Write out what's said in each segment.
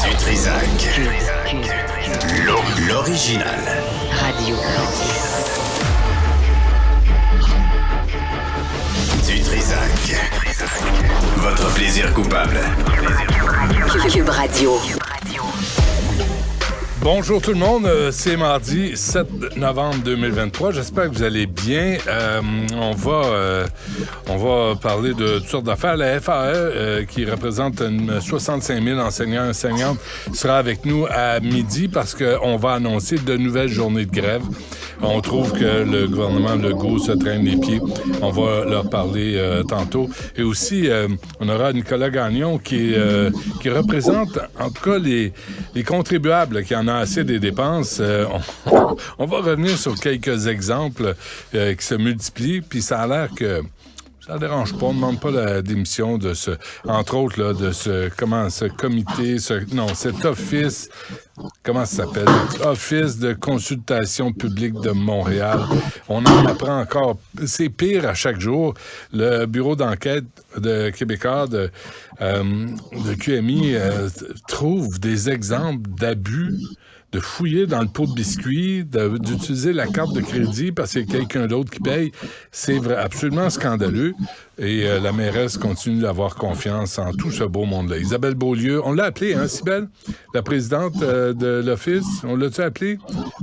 Du Trizac. L'original. Radio. Du Trizac. Votre plaisir coupable. Cube Radio. Bonjour tout le monde, c'est mardi 7 novembre 2023. J'espère que vous allez bien. On va parler de toutes sortes d'affaires. La FAE, qui représente 65 000 enseignants et enseignantes, sera avec nous à midi parce qu'on va annoncer de nouvelles journées de grève. On trouve que le gouvernement Legault se traîne les pieds. On va leur parler tantôt. Et aussi, on aura Nicolas Gagnon qui représente, en tout cas, les contribuables qui en ont assez des dépenses. On va revenir sur quelques exemples qui se multiplient. Puis ça a l'air que ça ne dérange pas. On ne demande pas la démission de entre autres, là, de ce comité, cet office, comment ça s'appelle? Office de consultation publique de Montréal. On en apprend encore. C'est pire à chaque jour. Le bureau d'enquête de Québécois de QMI trouve des exemples d'abus, de fouiller dans le pot de biscuits, d'utiliser la carte de crédit parce qu'il y a quelqu'un d'autre qui paye. C'est absolument scandaleux. Et la mairesse continue d'avoir confiance en tout ce beau monde-là. Isabelle Beaulieu, on l'a appelée, hein, Sybelle? La présidente de l'Office, on l'a-tu appelée?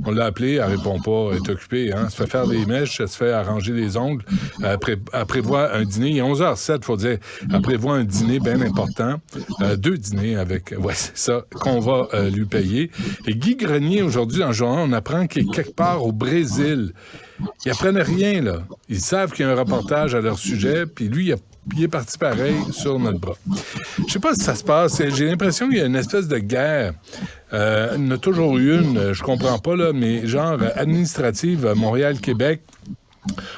On l'a appelée, elle répond pas, elle est occupée, hein? Elle se fait faire des mèches, elle se fait arranger les ongles. Elle prévoit un dîner, il est 11h07, faut dire. Elle prévoit un dîner bien important. 2 dîners avec, c'est ça, qu'on va lui payer. Et Guy Grenier, aujourd'hui, dans le journal, on apprend qu'il est quelque part au Brésil. Ils apprennent rien, là. Ils savent qu'il y a un reportage à leur sujet, puis lui, il est parti pareil sur notre bras. Je sais pas si ça se passe. J'ai l'impression qu'il y a une espèce de guerre. Il y en a toujours eu une, je comprends pas, là, mais genre administrative, Montréal-Québec.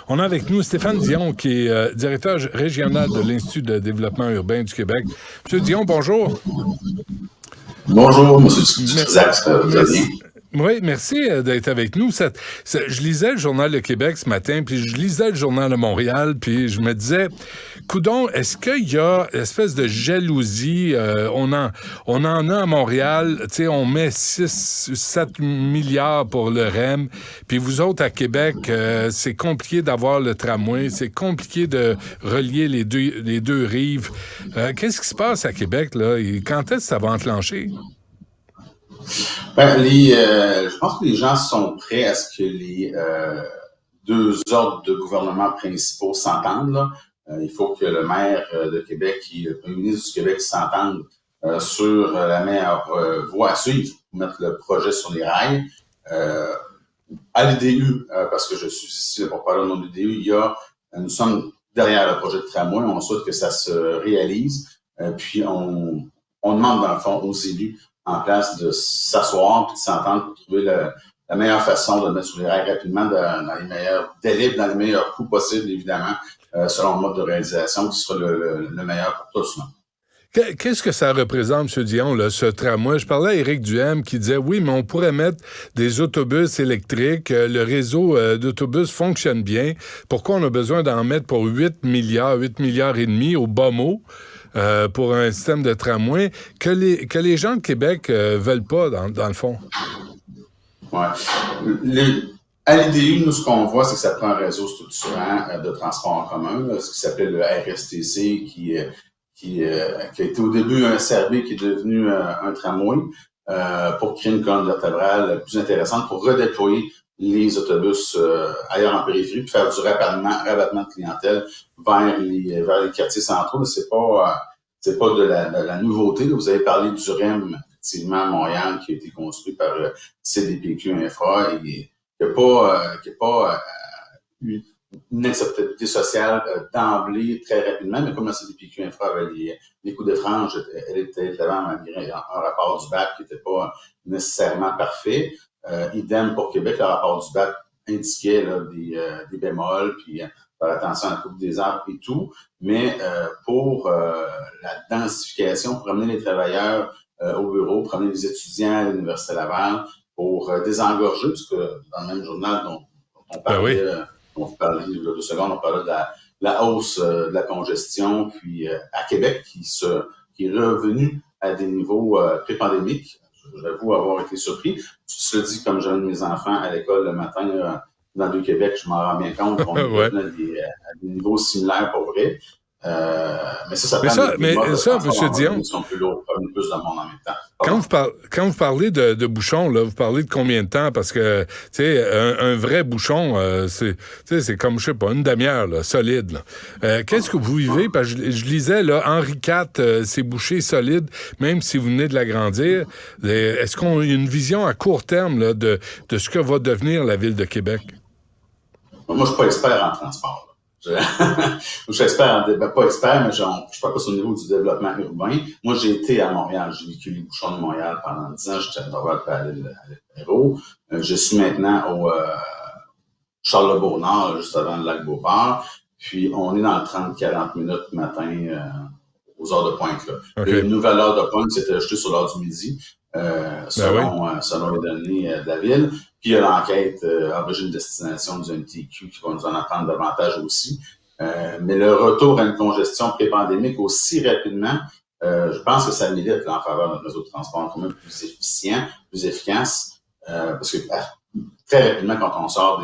On a avec nous Stéphane Dion, qui est directeur régional de l'Institut de développement urbain du Québec. Monsieur Dion, bonjour. Bonjour, M. Trizac, vous allez bien? Oui, merci d'être avec nous. Je lisais le Journal de Québec ce matin, puis je lisais le Journal de Montréal, puis je me disais, coudonc, est-ce qu'il y a une espèce de jalousie? On en a à Montréal, tu sais, on met 7 milliards pour le REM, puis vous autres à Québec, c'est compliqué d'avoir le tramway, c'est compliqué de relier les deux rives. Qu'est-ce qui se passe à Québec, là? Et quand est-ce que ça va enclencher? Je pense que les gens sont prêts à ce que les 2 ordres de gouvernement principaux s'entendent. Là. Il faut que le maire de Québec et le premier ministre du Québec s'entendent sur la meilleure voie à suivre pour mettre le projet sur les rails. À l'IDU, parce que je suis ici pour parler au nom de l'IDU, nous sommes derrière le projet de tramway. On souhaite que ça se réalise. Puis on demande, dans le fond, aux élus en place de s'asseoir et de s'entendre pour trouver la meilleure façon de le mettre sur les rails rapidement dans les meilleurs délais, dans les meilleurs coûts possibles, évidemment, selon le mode de réalisation qui sera le meilleur pour tous. Qu'est-ce que ça représente, M. Dion, là, ce tramway? Je parlais à Éric Duhem qui disait, oui, mais on pourrait mettre des autobus électriques. Le réseau d'autobus fonctionne bien. Pourquoi on a besoin d'en mettre pour 8 milliards et demi au bas mot? Pour un système de tramway que les gens de Québec veulent pas, dans le fond. Oui. À l'IDU, nous, ce qu'on voit, c'est que ça prend un réseau structurant de transport en commun, là, ce qui s'appelle le RSTC, qui a été au début un SRB, qui est devenu un tramway, pour créer une colonne vertébrale plus intéressante, pour redéployer les autobus ailleurs en périphérie, puis faire du rabattement de clientèle vers les quartiers centraux. C'est pas de la nouveauté. Là. Vous avez parlé du REM, effectivement, à Montréal, qui a été construit par CDPQ Infra et qui n'a pas eu une acceptabilité sociale d'emblée très rapidement, mais comme la CDPQ Infra avait les coups de frange, elle était évidemment malgré un rapport du BAP qui n'était pas nécessairement parfait. Idem pour Québec, le rapport du BAP indiquait là, des bémols, puis faire attention à la coupe des arbres et tout. Mais pour la densification, pour amener les travailleurs au bureau, pour amener les étudiants à l'Université Laval, pour désengorger, parce que dans le même journal dont on parlait, on parlait il y a 2 secondes, on parlait de la hausse de la congestion, puis à Québec, qui est revenu à des niveaux pré-pandémiques. J'avoue avoir été surpris. Cela dit, comme j'amène mes enfants à l'école le matin dans le Québec, je m'en rends bien compte qu'on est à des niveaux similaires pour vrai. Mais ça prend des modes M. Dion, qui sont plus lourds, prennent plus de monde en même temps. Quand vous parlez de bouchons, là, vous parlez de combien de temps? Parce que, tu sais, un vrai bouchon, c'est comme, je sais pas, une demi-heure, là, solide. Là. Qu'est-ce que vous vivez? Parce que je lisais, là, Henri IV, c'est bouché solide, même si vous venez de l'agrandir. Est-ce qu'on a une vision à court terme là, de ce que va devenir la Ville de Québec? Moi, je suis pas expert en transport. Je suis expert, pas expert, mais je parle pas au niveau du développement urbain. Moi, j'ai été à Montréal. J'ai vécu les bouchons de Montréal pendant 10 ans. J'étais à Dorval à l'Hérault. Je suis maintenant au Charles-le-Beaunord, juste avant le lac Beauport. Puis, on est dans le 30-40 minutes matin aux heures de pointe. Là. Okay. Une nouvelle heure de pointe, c'était ajouté sur l'heure du midi, selon les données de la ville. Puis il y a l'enquête origine-destination du MTQ qui va nous en apprendre davantage aussi. Mais le retour à une congestion pré-pandémique aussi rapidement, je pense que ça milite en faveur de notre réseau de transport quand même plus efficient, plus efficace. Parce que très rapidement, quand on sort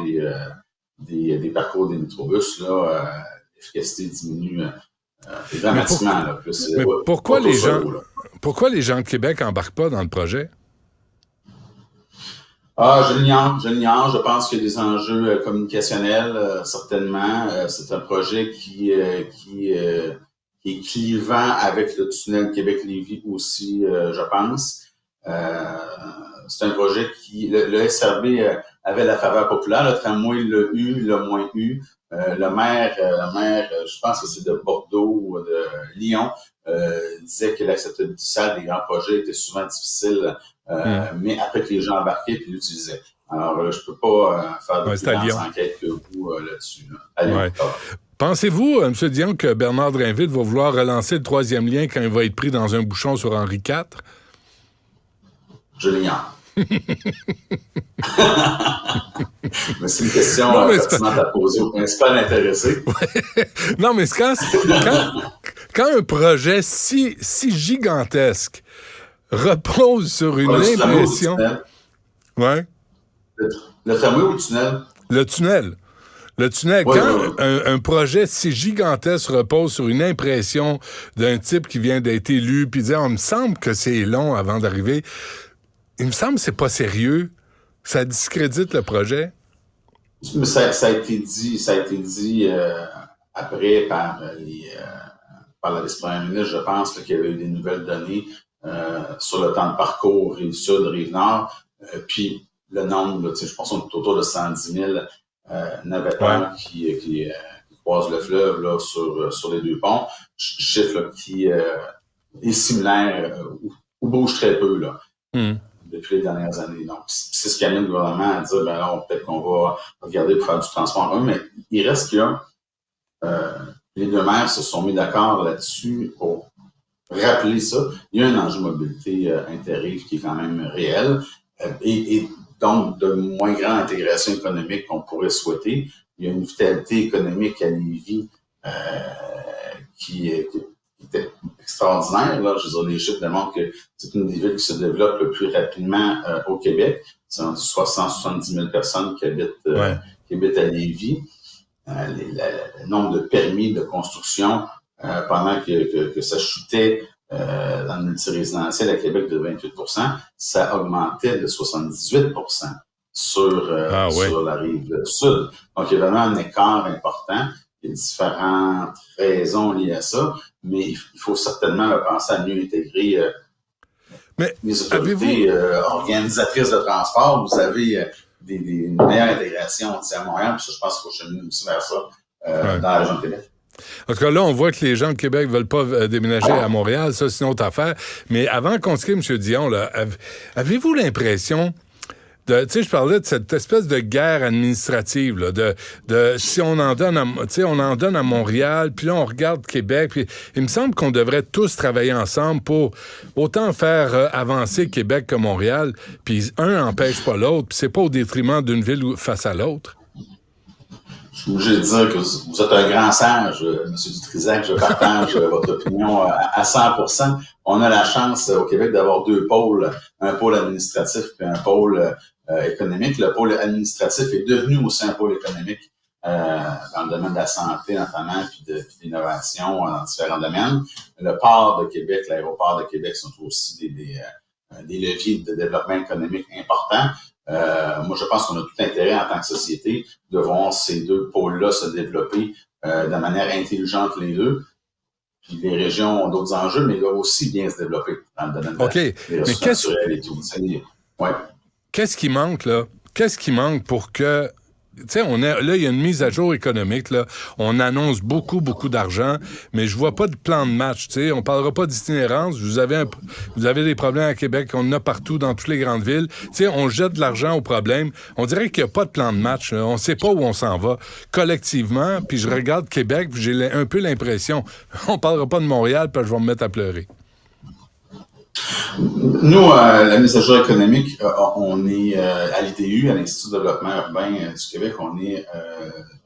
des parcours des métrobus, là, l'efficacité diminue dramatiquement. Pourquoi les gens de Québec n'embarquent pas dans le projet? Je l'ignore. Je pense qu'il y a des enjeux communicationnels, certainement. C'est un projet qui est clivant avec le tunnel Québec-Lévis aussi, je pense. C'est un projet qui... Le SRB avait la faveur populaire. Le tramway l'a eu, le moins eu. Le maire, je pense que c'est de Bordeaux ou de Lyon, disait que l'acceptabilité sociale des grands projets était souvent difficile, mais après que les gens embarquaient puis l'utilisaient. Alors, je peux pas faire de plus grandes enquêtes que vous là-dessus. Là. Pensez-vous, M. Dion, que Bernard Drinville va vouloir relancer le 3e lien quand il va être pris dans un bouchon sur Henri IV? Je l'ignore. Mais c'est une question pertinente à poser au principal intéressé. Non, mais quand un projet si gigantesque repose sur une impression... Le tramway ou le tunnel? Le tunnel. Quand un projet si gigantesque repose sur une impression d'un type qui vient d'être élu, puis dire, me semble que c'est long avant d'arriver... Il me semble que c'est pas sérieux. Ça discrédite le projet. Mais ça a été dit après par la vice-première ministre, je pense, qu'il y avait eu des nouvelles données sur le temps de parcours Rive-Sud, Rive-Nord. Puis le nombre, je pense qu'on est autour de 110 000 navetteurs qui croisent le fleuve là, sur les deux ponts. Chiffre là, qui est similaire ou bouge très peu là. Depuis les dernières années. Donc, c'est ce qui amène le gouvernement à dire, ben non, peut-être qu'on va regarder pour faire du transport en commun, mais il reste que les deux maires se sont mis d'accord là-dessus pour rappeler ça. Il y a un enjeu de mobilité inter-rive qui est quand même réel et donc de moins grande intégration économique qu'on pourrait souhaiter. Il y a une vitalité économique à Lévis qui était extraordinaire. Là. Je veux dire, les chiffres démontrent que c'est une des villes qui se développe le plus rapidement au Québec. C'est 170 000 personnes qui habitent à Lévis. Le nombre de permis de construction, pendant que ça chutait dans le multirésidentiel à Québec de 28 %, ça augmentait de 78 % sur la rive sud. Donc, il y a vraiment un écart important. Il y a différentes raisons liées à ça, mais il faut certainement penser à mieux intégrer les autorités organisatrices de transport. Vous avez une meilleure intégration à Montréal, puis ça, je pense qu'il faut cheminer aussi vers ça dans la région de Québec. En tout cas, là, on voit que les gens de Québec ne veulent pas déménager à Montréal. Ça, c'est une autre affaire. Mais avant qu'on se quitte, M. Dion, là, avez-vous l'impression... Tu sais, je parlais de cette espèce de guerre administrative, là, de si on en donne à Montréal, puis là, on regarde Québec, puis il me semble qu'on devrait tous travailler ensemble pour autant faire avancer Québec que Montréal, puis un n'empêche pas l'autre, puis c'est pas au détriment d'une ville face à l'autre. suis obligé de dire que vous êtes un grand sage, M. Dutrisac. Je partage votre opinion à 100%. On a la chance au Québec d'avoir deux pôles, un pôle administratif et un pôle économique. Le pôle administratif est devenu aussi un pôle économique dans le domaine de la santé notamment, puis de l'innovation dans différents domaines. Le port de Québec, l'aéroport de Québec sont aussi des leviers de développement économique importants. Moi, je pense qu'on a tout intérêt en tant que société de voir ces deux pôles-là se développer de manière intelligente les deux. Puis les régions ont d'autres enjeux, mais ils doivent aussi bien se développer dans le domaine des ressources naturelles et tout. Ouais. Qu'est-ce qui manque, là? Qu'est-ce qui manque pour que... Tu sais, là, il y a une mise à jour économique, là. On annonce beaucoup d'argent, mais je vois pas de plan de match, tu sais. On parlera pas d'itinérance. Vous avez des problèmes à Québec, on en a partout dans toutes les grandes villes. Tu sais, on jette de l'argent aux problèmes. On dirait qu'il y a pas de plan de match, là. On sait pas où on s'en va collectivement, puis je regarde Québec, puis j'ai un peu l'impression, on parlera pas de Montréal, puis je vais me mettre à pleurer. Nous, la mise à jour économique, on est à l'IDU, à l'Institut de développement urbain du Québec, on est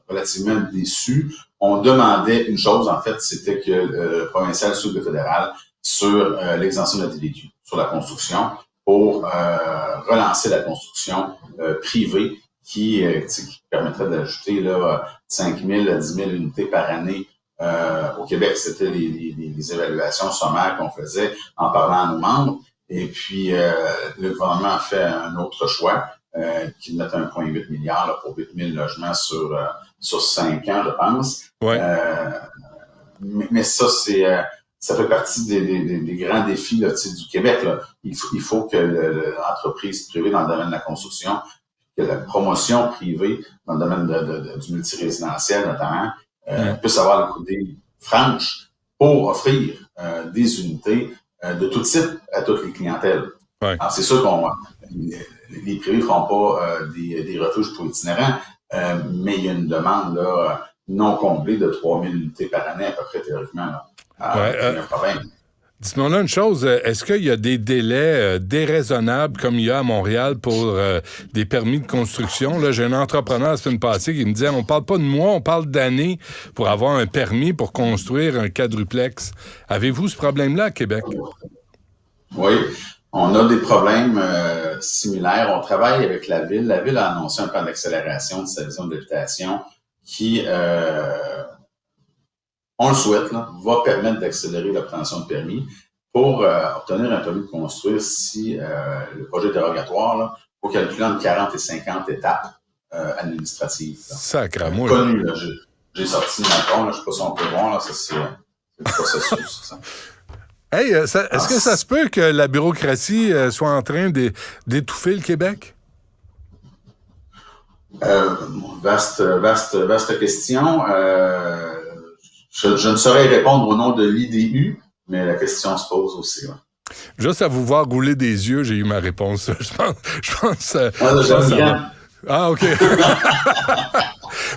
relativement déçus. On demandait une chose, en fait, c'était que le provincial suive le fédéral sur l'exemption de la TVQ, sur la construction, pour relancer la construction privée qui permettrait d'ajouter là, 5 000 à 10 000 unités par année. Au Québec, c'était les évaluations sommaires qu'on faisait en parlant à nos membres. Et puis, le gouvernement a fait un autre choix, qui met 1,8 milliard là, pour 8 000 logements sur 5 ans, je pense. Ouais. Mais ça, ça fait partie des grands défis là, du Québec. Là. Il faut que l'entreprise privée dans le domaine de la construction, que la promotion privée dans le domaine du multirésidentiel notamment, puisse avoir le coup d'œil franche pour offrir des unités de tout type à toutes les clientèles. Ouais. Alors, c'est sûr qu'on les privés ne feront pas des refuges pour itinérants, mais il y a une demande là, non comblée de 3 000 unités par année à peu près théoriquement. Là. Alors, il y a un problème. Dis-moi là une chose, est-ce qu'il y a des délais déraisonnables comme il y a à Montréal pour des permis de construction? Là, j'ai un entrepreneur la semaine passée qui me disait, on parle pas de mois, on parle d'années pour avoir un permis pour construire un quadruplex. Avez-vous ce problème-là à Québec? Oui, on a des problèmes similaires. On travaille avec la Ville. La Ville a annoncé un plan d'accélération de sa vision de l'habitation qui... on le souhaite, là, va permettre d'accélérer l'obtention de permis. Pour obtenir un permis de construire, si le projet est dérogatoire, il faut calculer entre 40 et 50 étapes administratives. Sacramouille. Connu, là, j'ai sorti ma compte, je ne sais pas si on peut voir, là, ça, c'est le processus. Ça. Hey, est-ce que ça se peut que la bureaucratie soit en train d'étouffer le Québec? Vaste question. Je ne saurais répondre au nom de l'IDU, mais la question se pose aussi. Ouais. Juste à vous voir rouler des yeux, j'ai eu ma réponse. Je pense Ah, OK.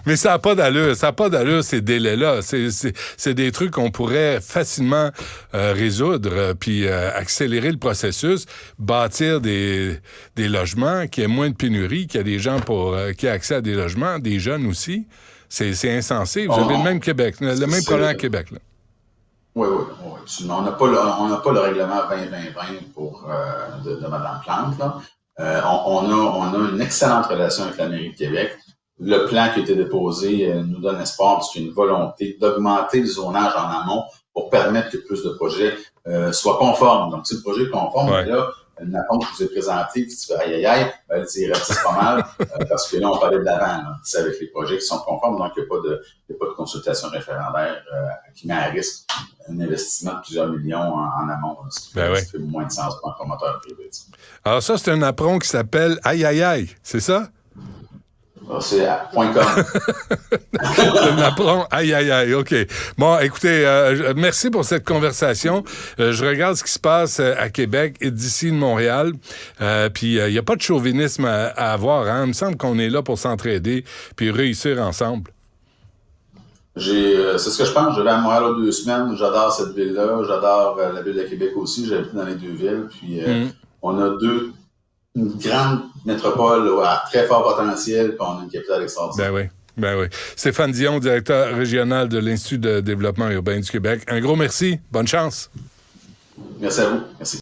Mais ça n'a pas d'allure, ces délais-là. C'est des trucs qu'on pourrait facilement résoudre, puis accélérer le processus, bâtir des logements, qu'il y ait moins de pénurie, qu'il y ait des gens qui aient accès à des logements, des jeunes aussi. C'est insensé. Vous avez le même Québec, le même problème à Québec. Là. Oui, absolument. On n'a pas le règlement 20-20-20 pour de Mme Plante. Là. On a une excellente relation avec la mairie de Québec. Le plan qui a été déposé nous donne espoir parce qu'il y a une volonté d'augmenter le zonage en amont pour permettre que plus de projets soient conformes. Donc, si le projet est conforme, là, une attente que je vous ai présentée, puis tu fais aïe, ben, tu ratisse pas mal, parce que là, on parlait de l'avant, avec les projets qui sont conformes, donc il n'y a pas de consultation référendaire qui met à risque un investissement de plusieurs millions en amont, ce qui fait moins de sens pour un promoteur privé. T'sais. Alors ça, c'est un apron qui s'appelle aïe, c'est ça? C'est .com. Un apron, aïe, OK. Bon, écoutez, merci pour cette conversation. Je regarde ce qui se passe à Québec et d'ici de Montréal. Puis, il n'y a pas de chauvinisme à avoir. Hein? Il me semble qu'on est là pour s'entraider puis réussir ensemble. C'est ce que je pense. Je vais à Montréal 2 semaines. J'adore cette ville-là. J'adore la ville de Québec aussi. J'habite dans les deux villes. Puis, on a une grande métropole à très fort potentiel, puis on a une capitale extraordinaire. Ben oui. Ben oui. Stéphane Dion, directeur régional de l'Institut de développement urbain du Québec. Un gros merci. Bonne chance. Merci à vous. Merci.